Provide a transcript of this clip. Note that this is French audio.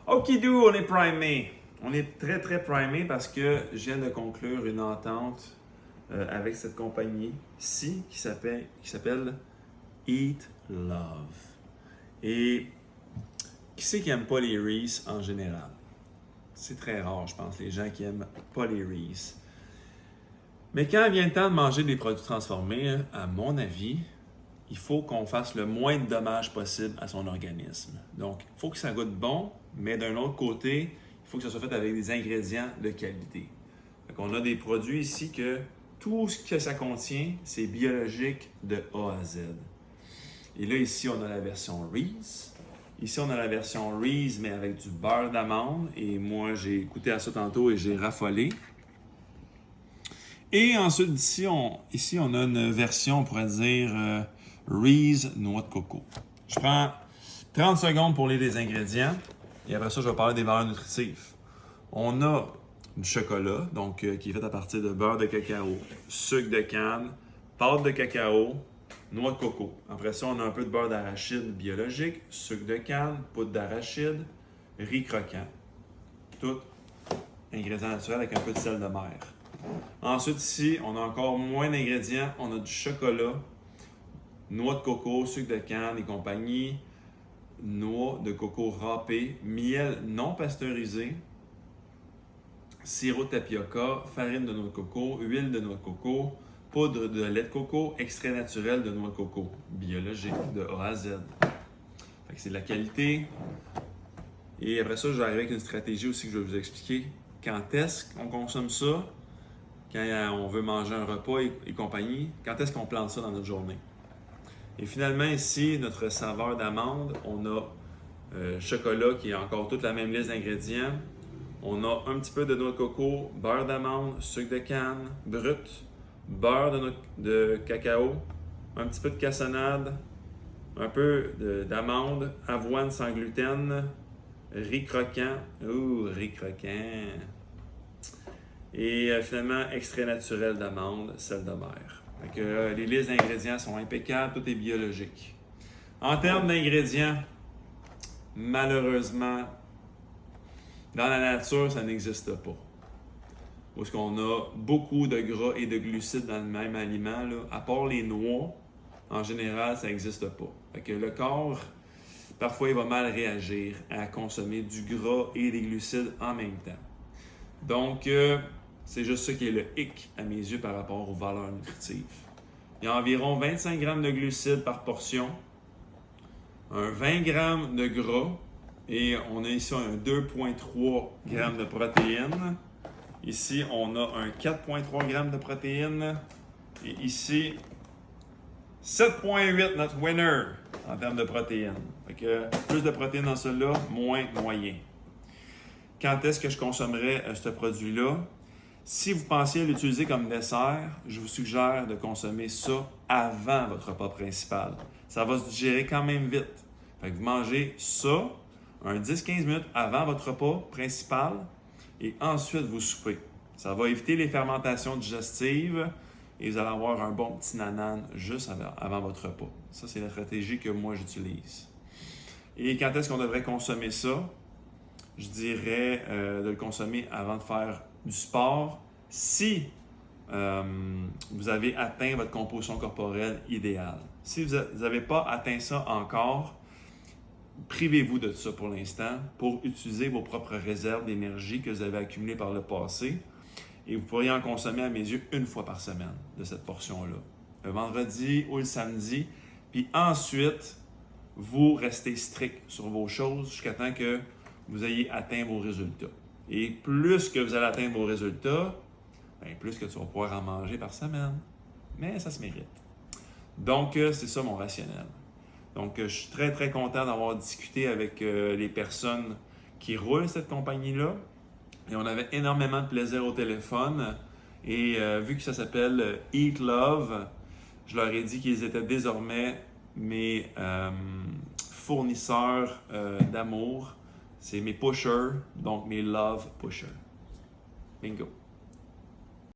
Okidou, on est primé. On est très très primé parce que je viens de conclure une entente avec cette compagnie-ci qui s'appelle Eat Love. Et qui c'est qui n'aime pas les Reese en général? C'est très rare, je pense, les gens qui n'aiment pas les Reese. Mais quand vient le temps de manger des produits transformés, à mon avis, il faut qu'on fasse le moins de dommages possible à son organisme. Donc, il faut que ça goûte bon, mais d'un autre côté, il faut que ça soit fait avec des ingrédients de qualité. Donc, on a des produits ici que tout ce que ça contient, c'est biologique de A à Z. Et là, ici, on a la version Reese. Ici, on a la version Reese, mais avec du beurre d'amande. Et moi, j'ai goûté à ça tantôt et j'ai raffolé. Et ensuite, ici, on a une version, on pourrait dire, Reese noix de coco. Je prends 30 secondes pour lire les ingrédients. Et après ça, je vais parler des valeurs nutritives. On a du chocolat, donc qui est fait à partir de beurre de cacao, sucre de canne, pâte de cacao, noix de coco. Après ça, on a un peu de beurre d'arachide biologique, sucre de canne, poudre d'arachide, riz croquant. Tout ingrédients naturels avec un peu de sel de mer. Ensuite, ici, on a encore moins d'ingrédients. On a du chocolat, noix de coco, sucre de canne et compagnie, noix de coco râpée, miel non pasteurisé, sirop de tapioca, farine de noix de coco, huile de noix de coco, poudre de lait de coco, extrait naturel de noix de coco, biologique de A à Z. Fait que c'est de la qualité. Et après ça, je vais arriver avec une stratégie aussi que je vais vous expliquer. Quand est-ce qu'on consomme ça? Quand on veut manger un repas et compagnie, quand est-ce qu'on plante ça dans notre journée? Et finalement, ici, notre saveur d'amande, on a chocolat qui est encore toute la même liste d'ingrédients. On a un petit peu de noix de coco, beurre d'amande, sucre de canne, brut, beurre de cacao, un petit peu de cassonade, un peu d'amande, avoine sans gluten, riz croquant. Ouh, riz croquant! Et finalement, extrait naturel d'amande, sel de mer. Donc, les listes d'ingrédients sont impeccables, tout est biologique. En termes d'ingrédients, malheureusement, dans la nature, ça n'existe pas. Parce qu'on a beaucoup de gras et de glucides dans le même aliment, là. À part les noix, en général, ça n'existe pas. Fait que le corps, parfois, il va mal réagir à consommer du gras et des glucides en même temps. Donc, c'est juste ça qui est le hic à mes yeux par rapport aux valeurs nutritives. Il y a environ 25 grammes de glucides par portion, un 20 grammes de gras, et on a ici un 2,3 grammes de protéines. Ici, on a un 4,3 grammes de protéines. Et ici, 7,8 notre winner en termes de protéines. Fait que plus de protéines dans celui-là, moins moyen. Quand est-ce que je consommerais ce produit-là? Si vous pensiez l'utiliser comme dessert, je vous suggère de consommer ça avant votre repas principal. Ça va se digérer quand même vite. Fait que vous mangez ça un 10-15 minutes avant votre repas principal et ensuite vous soupez. Ça va éviter les fermentations digestives et vous allez avoir un bon petit nanan juste avant votre repas. Ça, c'est la stratégie que moi j'utilise. Et quand est-ce qu'on devrait consommer ça? Je dirais de le consommer avant de faire du sport si vous avez atteint votre composition corporelle idéale. Si vous n'avez pas atteint ça encore, privez-vous de ça pour l'instant pour utiliser vos propres réserves d'énergie que vous avez accumulées par le passé et vous pourriez en consommer à mes yeux une fois par semaine de cette portion-là. Le vendredi ou le samedi. Puis ensuite, vous restez strict sur vos choses jusqu'à temps que vous ayez atteint vos résultats. Et plus que vous allez atteindre vos résultats, bien, plus que tu vas pouvoir en manger par semaine. Mais ça se mérite. Donc, c'est ça mon rationnel. Donc, je suis très, très content d'avoir discuté avec les personnes qui roulent cette compagnie-là. Et on avait énormément de plaisir au téléphone. Et vu que ça s'appelle Eat Love, je leur ai dit qu'ils étaient désormais mes fournisseurs d'amour. C'est mes pushers, donc mes love pushers. Bingo!